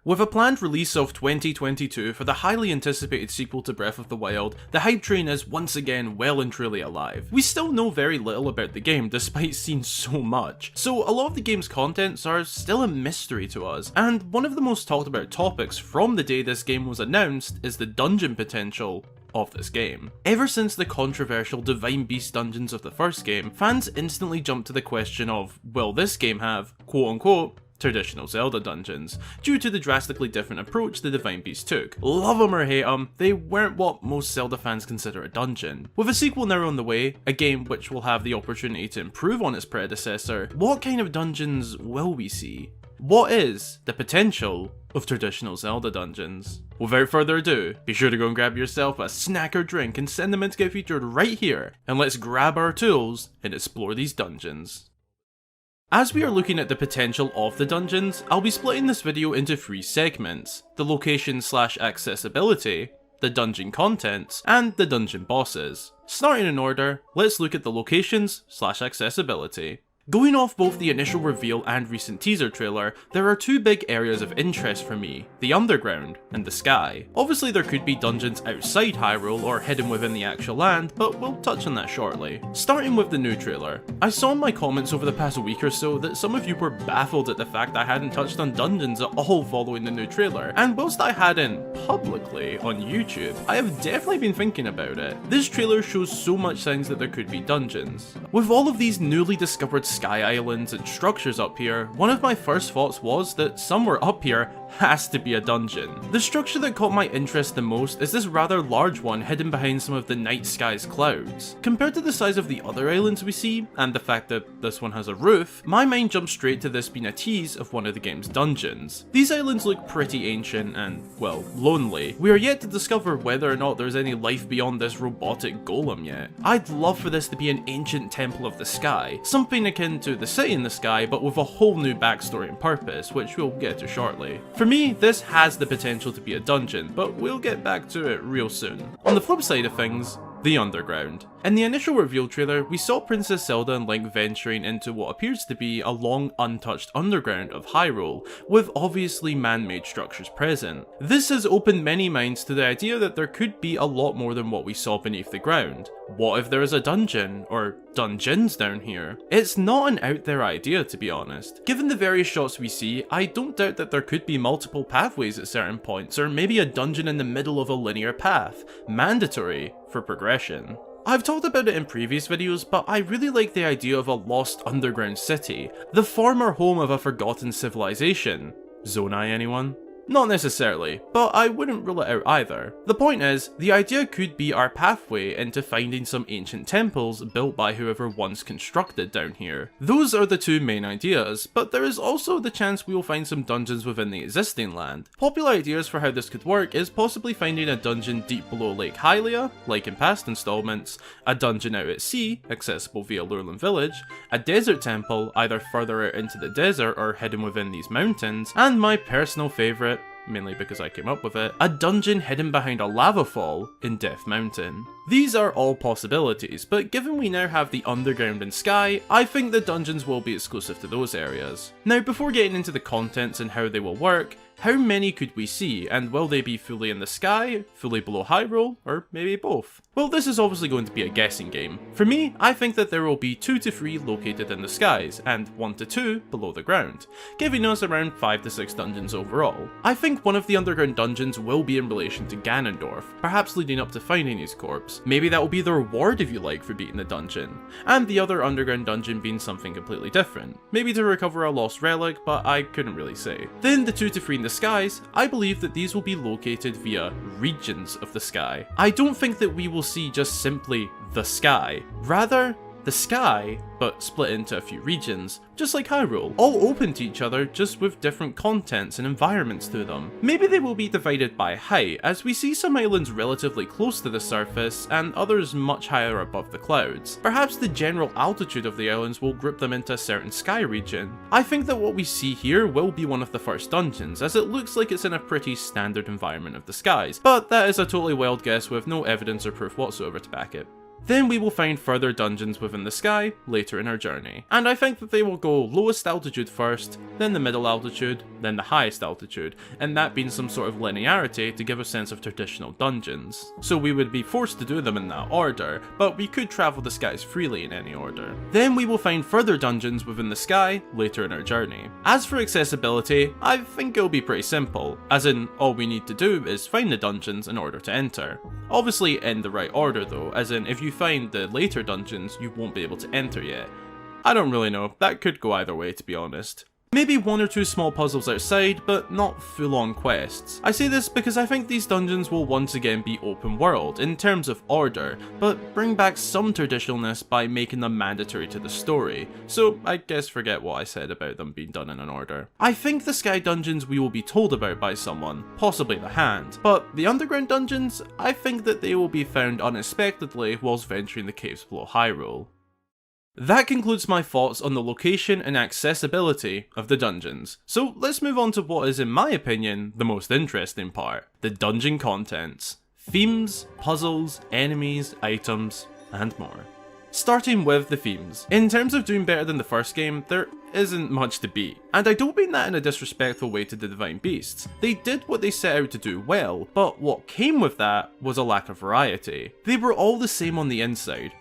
With a planned release of 2022 for the highly anticipated sequel to Breath of the Wild, the hype train is once again well and truly alive. We still know very little about the game despite seeing so much, so a lot of the game's contents are still a mystery to us, and one of the most talked about topics from the day this game was announced is the dungeon potential of this game. Ever since the controversial Divine Beast dungeons of the first game, fans instantly jumped to the question of, will this game have, quote unquote, traditional Zelda dungeons, due to the drastically different approach the Divine Beast took. Love them or hate them, they weren't what most Zelda fans consider a dungeon. With a sequel now on the way, a game which will have the opportunity to improve on its predecessor, what kind of dungeons will we see? What is the potential of traditional Zelda dungeons? Without further ado, be sure to go and grab yourself a snack or drink and send them in to get featured right here, and let's grab our tools and explore these dungeons. As we are looking at the potential of the dungeons, I'll be splitting this video into 3 segments: the location/accessibility, the dungeon contents, and the dungeon bosses. Starting in order, let's look at the locations/accessibility. Going off both the initial reveal and recent teaser trailer, there are 2 big areas of interest for me: the underground and the sky. Obviously there could be dungeons outside Hyrule or hidden within the actual land, but we'll touch on that shortly. Starting with the new trailer, I saw in my comments over the past week or so that some of you were baffled at the fact I hadn't touched on dungeons at all following the new trailer, and whilst I hadn't publicly on YouTube, I have definitely been thinking about it. This trailer shows so much signs that there could be dungeons. With all of these newly discovered sky islands and structures up here, one of my first thoughts was that somewhere up here has to be a dungeon. The structure that caught my interest the most is this rather large one hidden behind some of the night sky's clouds. Compared to the size of the other islands we see, and the fact that this one has a roof, my mind jumped straight to this being a tease of one of the game's dungeons. These islands look pretty ancient and, well, lonely. We are yet to discover whether or not there's any life beyond this robotic golem yet. I'd love for this to be an ancient temple of the sky, something akin to the city in the sky but with a whole new backstory and purpose, which we'll get to shortly. For me, this has the potential to be a dungeon, but we'll get back to it real soon. On the flip side of things, the underground. In the initial reveal trailer, we saw Princess Zelda and Link venturing into what appears to be a long untouched underground of Hyrule, with obviously man-made structures present. This has opened many minds to the idea that there could be a lot more than what we saw beneath the ground. What if there is a dungeon, or dungeons down here? It's not an out there idea, to be honest. Given the various shots we see, I don't doubt that there could be multiple pathways at certain points, or maybe a dungeon in the middle of a linear path, mandatory for progression. I've talked about it in previous videos, but I really like the idea of a lost underground city, the former home of a forgotten civilization. Zonai, anyone? Not necessarily, but I wouldn't rule it out either. The point is, the idea could be our pathway into finding some ancient temples built by whoever once constructed down here. Those are the 2 main ideas, but there is also the chance we will find some dungeons within the existing land. Popular ideas for how this could work is possibly finding a dungeon deep below Lake Hylia, like in past installments, a dungeon out at sea, accessible via Lurelin Village, a desert temple either further out into the desert or hidden within these mountains, and my personal favourite, mainly because I came up with it, a dungeon hidden behind a lava fall in Death Mountain. These are all possibilities, but given we now have the underground and sky, I think the dungeons will be exclusive to those areas. Now, before getting into the contents and how they will work, how many could we see, and will they be fully in the sky, fully below Hyrule, or maybe both? Well, this is obviously going to be a guessing game. For me, I think that there will be 2 to 3 located in the skies, and 1 to 2 below the ground, giving us around 5 to 6 dungeons overall. I think one of the underground dungeons will be in relation to Ganondorf, perhaps leading up to finding his corpse. Maybe that will be the reward, if you like, for beating the dungeon, and the other underground dungeon being something completely different. Maybe to recover a lost relic, but I couldn't really say. Then the 2 to 3 in the skies, I believe that these will be located via regions of the sky. I don't think that we will see just simply the sky. Rather, the sky, but split into a few regions, just like Hyrule, all open to each other, just with different contents and environments to them. Maybe they will be divided by height, as we see some islands relatively close to the surface, and others much higher above the clouds. Perhaps the general altitude of the islands will group them into a certain sky region. I think that what we see here will be one of the first dungeons, as it looks like it's in a pretty standard environment of the skies, but that is a totally wild guess with no evidence or proof whatsoever to back it. Then we will find further dungeons within the sky later in our journey, and I think that they will go lowest altitude first, then the middle altitude, then the highest altitude, and that being some sort of linearity to give a sense of traditional dungeons. So we would be forced to do them in that order, but we could travel the skies freely in any order. Then we will find further dungeons within the sky later in our journey. As for accessibility, I think it'll be pretty simple, as in all we need to do is find the dungeons in order to enter. Obviously in the right order though, as in if you find the later dungeons you won't be able to enter yet. I don't really know, that could go either way to be honest. Maybe one or two small puzzles outside, but not full-on quests. I say this because I think these dungeons will once again be open world in terms of order, but bring back some traditionalness by making them mandatory to the story, so I guess forget what I said about them being done in an order. I think the sky dungeons we will be told about by someone, possibly the Hand, but the underground dungeons, I think that they will be found unexpectedly whilst venturing the caves below Hyrule. That concludes my thoughts on the location and accessibility of the dungeons, so let's move on to what is in my opinion the most interesting part, the dungeon contents. Themes, puzzles, enemies, items, and more. Starting with the themes. In terms of doing better than the first game, there isn't much to beat. And I don't mean that in a disrespectful way to the Divine Beasts. They did what they set out to do well, but what came with that was a lack of variety. They were all the same on the inside.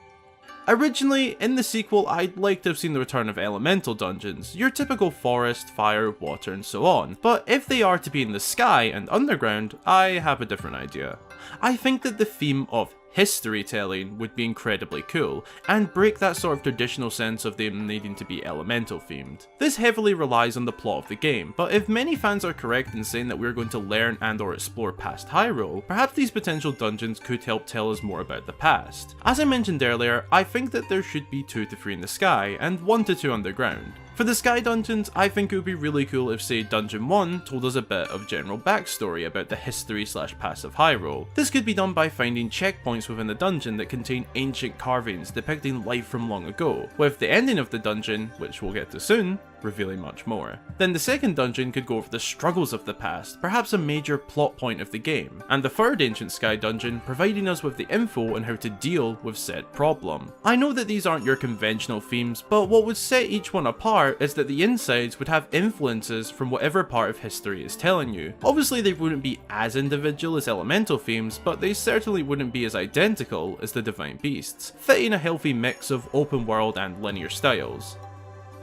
Originally, in the sequel, I'd like to have seen the return of elemental dungeons, your typical forest, fire, water, and so on, but if they are to be in the sky and underground, I have a different idea. I think that the theme of history telling would be incredibly cool, and break that sort of traditional sense of them needing to be elemental themed. This heavily relies on the plot of the game, but if many fans are correct in saying that we're going to learn and or explore past Hyrule, perhaps these potential dungeons could help tell us more about the past. As I mentioned earlier, I think that there should be 2 to 3 in the sky, and 1 to 2 underground. For the sky dungeons, I think it would be really cool if say Dungeon 1 told us a bit of general backstory about the history / past of Hyrule. This could be done by finding checkpoints within the dungeon that contain ancient carvings depicting life from long ago, with the ending of the dungeon, which we'll get to soon, revealing much more. Then the second dungeon could go over the struggles of the past, perhaps a major plot point of the game, and the third ancient sky dungeon providing us with the info on how to deal with said problem. I know that these aren't your conventional themes, but what would set each one apart is that the insides would have influences from whatever part of history is telling you. Obviously they wouldn't be as individual as elemental themes, but they certainly wouldn't be as identical as the Divine Beasts, fitting a healthy mix of open world and linear styles.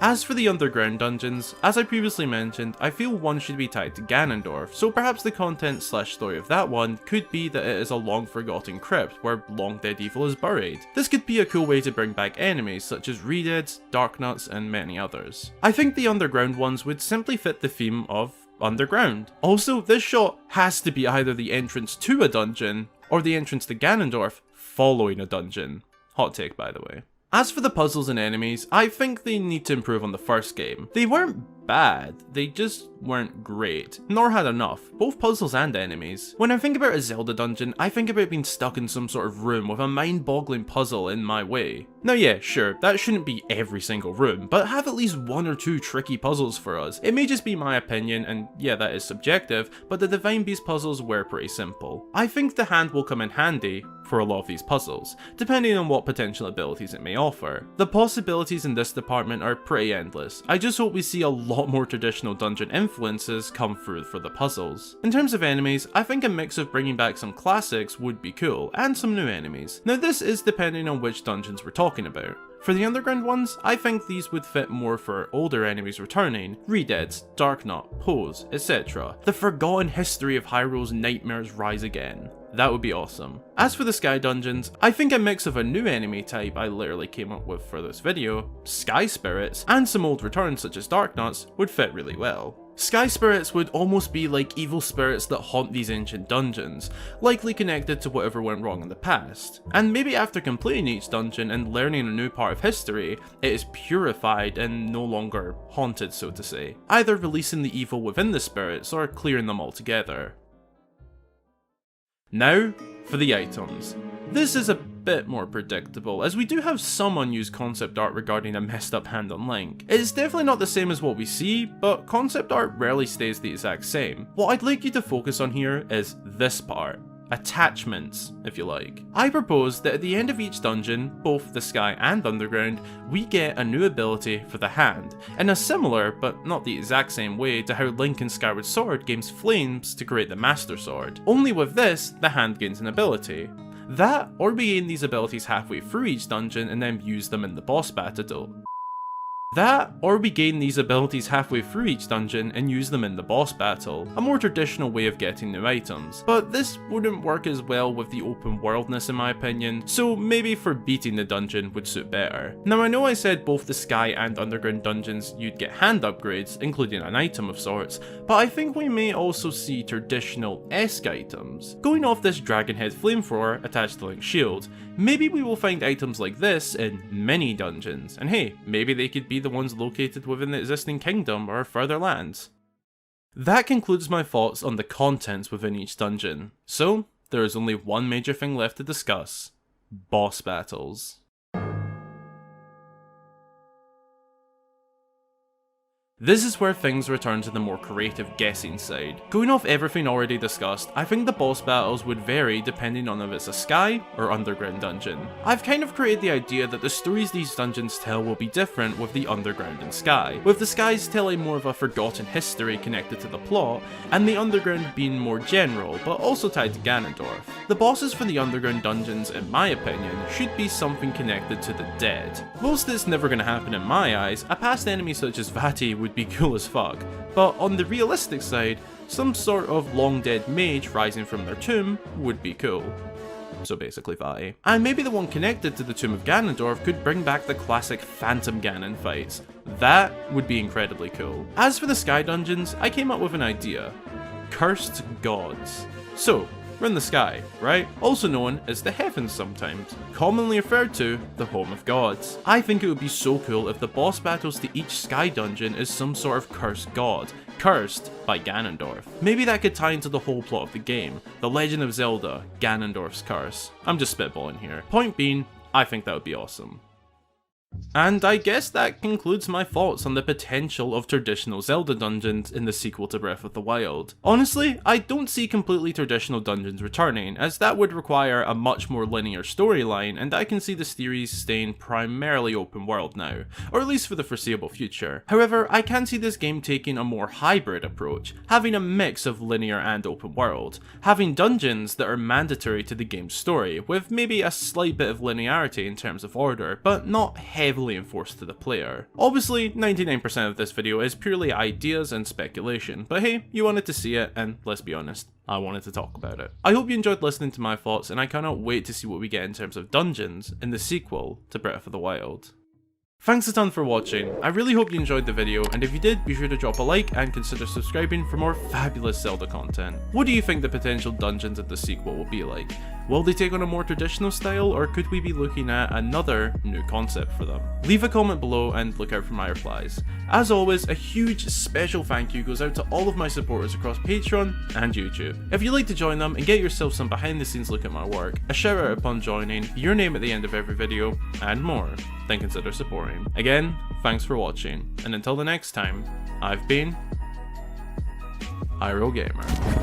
As for the underground dungeons, as I previously mentioned, I feel one should be tied to Ganondorf, so perhaps the content / story of that one could be that it is a long forgotten crypt where long dead evil is buried. This could be a cool way to bring back enemies such as Redeads, Darknuts, and many others. I think the underground ones would simply fit the theme of underground. Also, this shot has to be either the entrance to a dungeon or the entrance to Ganondorf following a dungeon. Hot take, by the way. As for the puzzles and enemies, I think they need to improve on the first game. They weren't bad, they just weren't great, nor had enough, both puzzles and enemies. When I think about a Zelda dungeon, I think about being stuck in some sort of room with a mind-boggling puzzle in my way. Now yeah, sure, that shouldn't be every single room, but have at least 1 or 2 tricky puzzles for us. It may just be my opinion, and yeah, that is subjective, but the Divine Beast puzzles were pretty simple. I think the Hand will come in handy for a lot of these puzzles, depending on what potential abilities it may offer. The possibilities in this department are pretty endless. I just hope we see a lot more traditional dungeon influences come through for the puzzles. In terms of enemies, I think a mix of bringing back some classics would be cool, and some new enemies. Now this is depending on which dungeons we're talking about. For the underground ones, I think these would fit more for older enemies returning, Redeads, Darknut, Pose, etc. The forgotten history of Hyrule's nightmares rise again. That would be awesome. As for the sky dungeons, I think a mix of a new enemy type I literally came up with for this video, sky spirits, and some old returns such as Darknuts would fit really well. Sky spirits would almost be like evil spirits that haunt these ancient dungeons, likely connected to whatever went wrong in the past. And maybe after completing each dungeon and learning a new part of history, it is purified and no longer haunted, so to say, either releasing the evil within the spirits or clearing them altogether. Now, for the items. This is a bit more predictable, as we do have some unused concept art regarding a messed up hand on Link. It's definitely not the same as what we see, but concept art rarely stays the exact same. What I'd like you to focus on here is this part. attachments, if you like. I propose that at the end of each dungeon, both the sky and underground, we get a new ability for the hand, in a similar, but not the exact same way to how Link in Skyward Sword gains flames to create the Master Sword. Only with this, the hand gains an ability. That, or we gain these abilities halfway through each dungeon and then use them in the boss battle. That, or we gain these abilities halfway through each dungeon and use them in the boss battle, a more traditional way of getting new items. But this wouldn't work as well with the open worldness in my opinion, so maybe for beating the dungeon would suit better. Now I know I said both the sky and underground dungeons you'd get hand upgrades, including an item of sorts, but I think we may also see traditional-esque items. Going off this dragon head flamethrower attached to Link's shield, maybe we will find items like this in many dungeons, and hey, maybe they could be the ones located within the existing kingdom or further lands. That concludes my thoughts on the contents within each dungeon, so there is only one major thing left to discuss: boss battles. This is where things return to the more creative guessing side. Going off everything already discussed, I think the boss battles would vary depending on if it's a sky or underground dungeon. I've kind of created the idea that the stories these dungeons tell will be different with the underground and sky, with the skies telling more of a forgotten history connected to the plot, and the underground being more general, but also tied to Ganondorf. The bosses for the underground dungeons, in my opinion, should be something connected to the dead. Whilst it's never going to happen in my eyes, a past enemy such as Botw would be cool as fuck, but on the realistic side, some sort of long dead mage rising from their tomb would be cool. So basically Botw. And maybe the one connected to the tomb of Ganondorf could bring back the classic Phantom Ganon fights. That would be incredibly cool. As for the sky dungeons, I came up with an idea. Cursed gods. So, we're in the sky, right? Also known as the heavens sometimes, commonly referred to the home of gods. I think it would be so cool if the boss battles to each sky dungeon is some sort of cursed god, cursed by Ganondorf. Maybe that could tie into the whole plot of the game, The Legend of Zelda, Ganondorf's Curse. I'm just spitballing here. Point being, I think that would be awesome. And I guess that concludes my thoughts on the potential of traditional Zelda dungeons in the sequel to Breath of the Wild. Honestly, I don't see completely traditional dungeons returning, as that would require a much more linear storyline, and I can see the series staying primarily open world now, or at least for the foreseeable future. However, I can see this game taking a more hybrid approach, having a mix of linear and open world, having dungeons that are mandatory to the game's story, with maybe a slight bit of linearity in terms of order, but not heavily enforced to the player. Obviously, 99% of this video is purely ideas and speculation, but hey, you wanted to see it, and let's be honest, I wanted to talk about it. I hope you enjoyed listening to my thoughts, and I cannot wait to see what we get in terms of dungeons in the sequel to Breath of the Wild. Thanks a ton for watching. I really hope you enjoyed the video, and if you did, be sure to drop a like and consider subscribing for more fabulous Zelda content. What do you think the potential dungeons of the sequel will be like? Will they take on a more traditional style, or could we be looking at another new concept for them? Leave a comment below and look out for my replies. As always, a huge special thank you goes out to all of my supporters across Patreon and YouTube. If you'd like to join them and get yourself some behind the scenes look at my work, a shout out upon joining, your name at the end of every video, and more, then consider supporting. Again, thanks for watching, and until the next time, I've been Hyrule Gamer.